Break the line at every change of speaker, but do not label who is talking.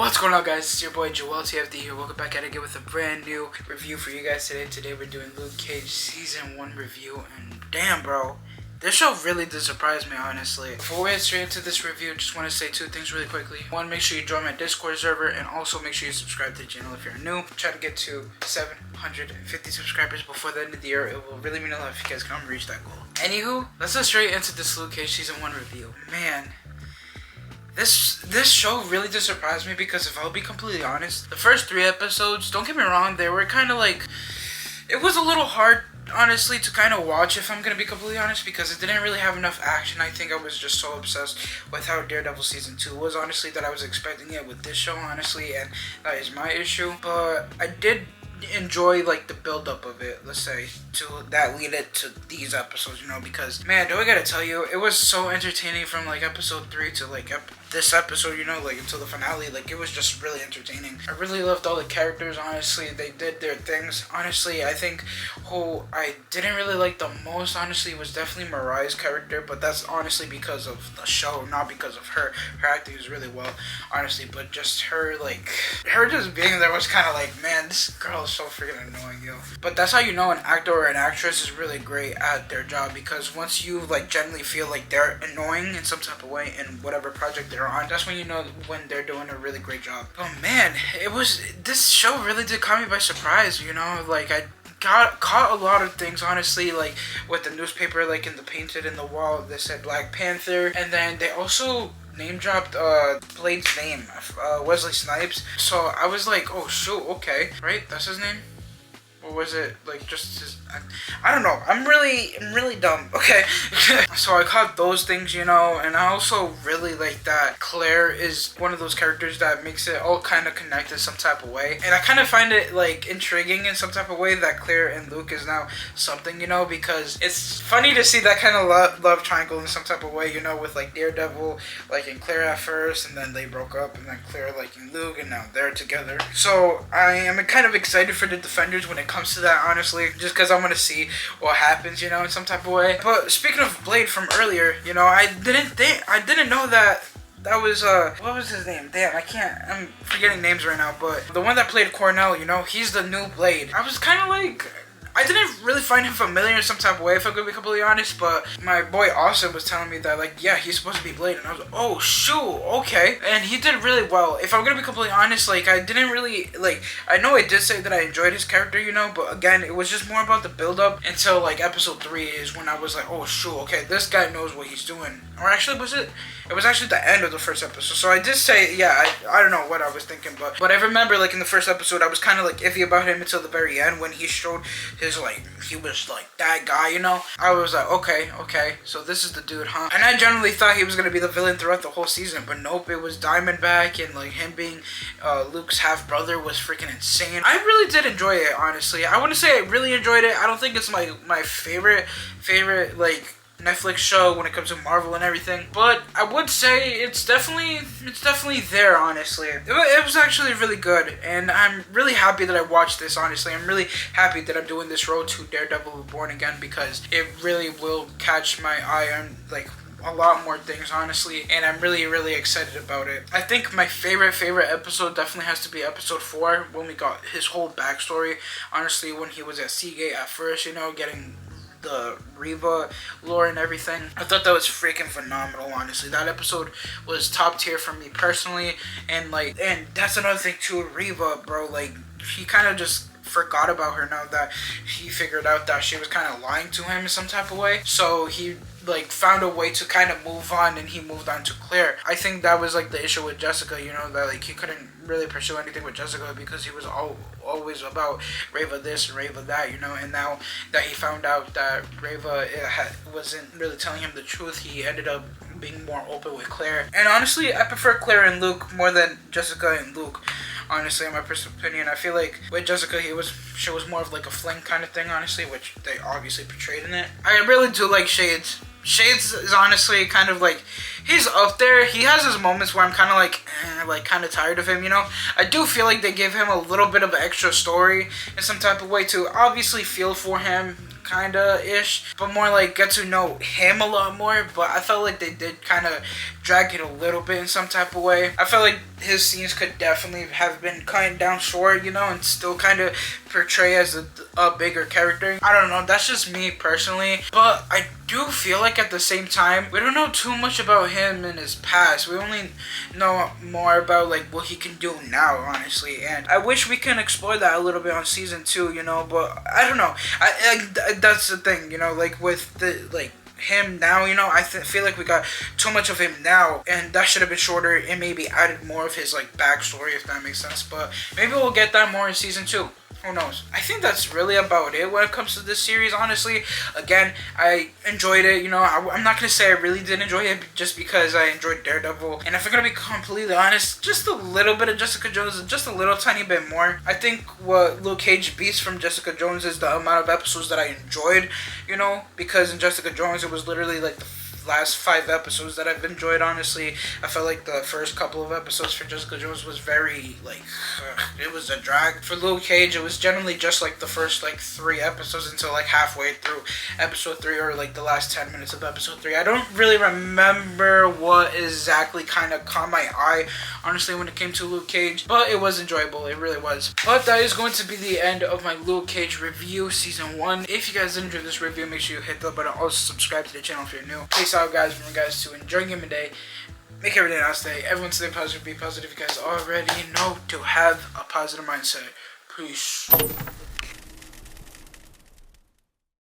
What's going on, guys? It's your boy Joel TFD here. Welcome back at it again with a brand new review for you guys today. Today we're doing Luke Cage Season 1 review, and damn bro, this show really did surprise me, honestly. Before we get straight into this review, just want to say two things really quickly. One, make sure you join my Discord server, and also make sure you subscribe to the channel if you're new. Try to get to 750 subscribers before the end of the year. It will really mean a lot if you guys can reach that goal. Anywho, let's go straight into this Luke Cage Season 1 review. Man, This show really did surprise me because if I'll be completely honest, the first 3 episodes, don't get me wrong, they were kind of like, it was a little hard, honestly, to kind of watch if I'm going to be completely honest, because it didn't really have enough action. I think I was just so obsessed with how Daredevil Season 2 was, honestly, that I was expecting it with this show, honestly, and that is my issue. But I did enjoy like the build up of it, let's say, to that lead it to these episodes, you know, because man, do I gotta tell you, it was so entertaining from like episode 3 to like this episode, you know, like until the finale. Like it was just really entertaining. I really loved all the characters, honestly. They did their things. Honestly, I think who I didn't really like the most, honestly, was definitely Mariah's character, but that's honestly because of the show, not because of her. Her acting is really well, honestly, but just her, like, her just being there was kind of like, man, this girl is so freaking annoying, yo. But that's how you know an actor or an actress is really great at their job, because once you like genuinely feel like they're annoying in some type of way in whatever project they're on, that's when you know when they're doing a really great job. But man, this show really did caught me by surprise, you know, like I caught a lot of things, honestly, like with the newspaper, like in the painted in the wall, they said Black Panther, and then they also name dropped Blade's name, Wesley Snipes. So I was like, oh shoot, okay, right, that's his name. Or was it like just his, I don't know. I'm really dumb. Okay. So I caught those things, you know, and I also really like that Claire is one of those characters that makes it all kind of connected some type of way. And I kind of find it like intriguing in some type of way that Claire and Luke is now something, you know, because it's funny to see that kind of love triangle in some type of way, you know, with like Daredevil liking Claire at first, and then they broke up, and then Claire liking Luke, and now they're together. So I am kind of excited for the Defenders when it comes to that, honestly, just because I want to see what happens, you know, in some type of way. But speaking of Blade from earlier, you know, I didn't know that was what was his name? Damn, I'm forgetting names right now, but the one that played Cornell, you know, he's the new Blade. I was kind of like, I didn't really find him familiar in some type of way, if I'm gonna be completely honest, but my boy Austin was telling me that, like, yeah, he's supposed to be Blade, and I was like, oh, shoot, okay, and he did really well. If I'm gonna be completely honest, like, I didn't really, like, I know I did say that I enjoyed his character, you know, but again, it was just more about the build-up until, like, episode 3 is when I was like, oh, shoot, okay, this guy knows what he's doing. Or actually, it was actually the end of the first episode, so I did say, yeah, I don't know what I was thinking, but I remember, like, in the first episode, I was kind of, like, iffy about him until the very end when he showed his, like, he was like that guy, you know. I was like, okay, so this is the dude, huh? And I generally thought he was gonna be the villain throughout the whole season, but nope, it was Diamondback, and like him being Luke's half brother was freaking insane. I really did enjoy it, honestly. I wouldn't say I really enjoyed it. I don't think it's my favorite like Netflix show when it comes to Marvel and everything, but I would say it's definitely there, honestly. It was actually really good, and I'm really happy that I watched this, honestly. I'm really happy that I'm doing this road to Daredevil Reborn again, because it really will catch my eye on like a lot more things, honestly, and I'm really excited about it. I think my favorite episode definitely has to be episode 4, when we got his whole backstory, honestly, when he was at Seagate at first, you know, getting the Reva lore and everything. I thought that was freaking phenomenal, honestly. That episode was top tier for me personally, and that's another thing too, Reva, bro, like, he kind of just forgot about her now that he figured out that she was kind of lying to him in some type of way. So he like found a way to kind of move on, and he moved on to Claire. I think that was like the issue with Jessica, you know, that like he couldn't really pursue anything with Jessica because he was always about Reva this and Reva that, you know. And now that he found out that Reva wasn't really telling him the truth, he ended up being more open with Claire. And honestly, I prefer Claire and Luke more than Jessica and Luke, honestly, in my personal opinion. I feel like with Jessica, she was more of like a fling kind of thing, honestly, which they obviously portrayed in it. I really do like Shades. Shades is honestly kind of like, he's up there. He has his moments where I'm kind of like kind of tired of him, you know. I do feel like they gave him a little bit of extra story in some type of way to obviously feel for him, kinda ish, but more like get to know him a lot more. But I felt like they did kind of drag it a little bit in some type of way. I felt like his scenes could definitely have been cut down short, you know, and still kind of portray as a bigger character. I don't know, that's just me personally, but I do feel like at the same time, we don't know too much about him in his past. We only know more about like what he can do now, honestly, and I wish we can explore that a little bit on season 2, you know, but I don't know. That's the thing, you know, like with the like him now, you know, I feel like we got too much of him now, and that should have been shorter and maybe added more of his like backstory, if that makes sense. But maybe we'll get that more in season 2. Who knows? I think that's really about it when it comes to this series, honestly. Again, I enjoyed it, you know. I'm not going to say I really did enjoy it just because I enjoyed Daredevil. And if I'm going to be completely honest, just a little bit of Jessica Jones, just a little tiny bit more. I think what Luke Cage beats from Jessica Jones is the amount of episodes that I enjoyed, you know. Because in Jessica Jones, it was literally like the last 5 episodes that I've enjoyed, honestly. I felt like the first couple of episodes for Jessica Jones was very, like, it was a drag. For Luke Cage, it was generally just, like, the first, like, 3 episodes until, like, halfway through episode 3 or, like, the last 10 minutes of episode 3. I don't really remember what exactly kind of caught my eye, honestly, when it came to Luke Cage, but it was enjoyable. It really was. But that is going to be the end of my Luke Cage review, season 1. If you guys enjoyed this review, make sure you hit the button. Also, subscribe to the channel if you're new. Peace out, guys. From you guys to enjoy Gaming Day. Make every day a nice day. Everyone stay positive, be positive. You guys already know to have a positive mindset. Peace.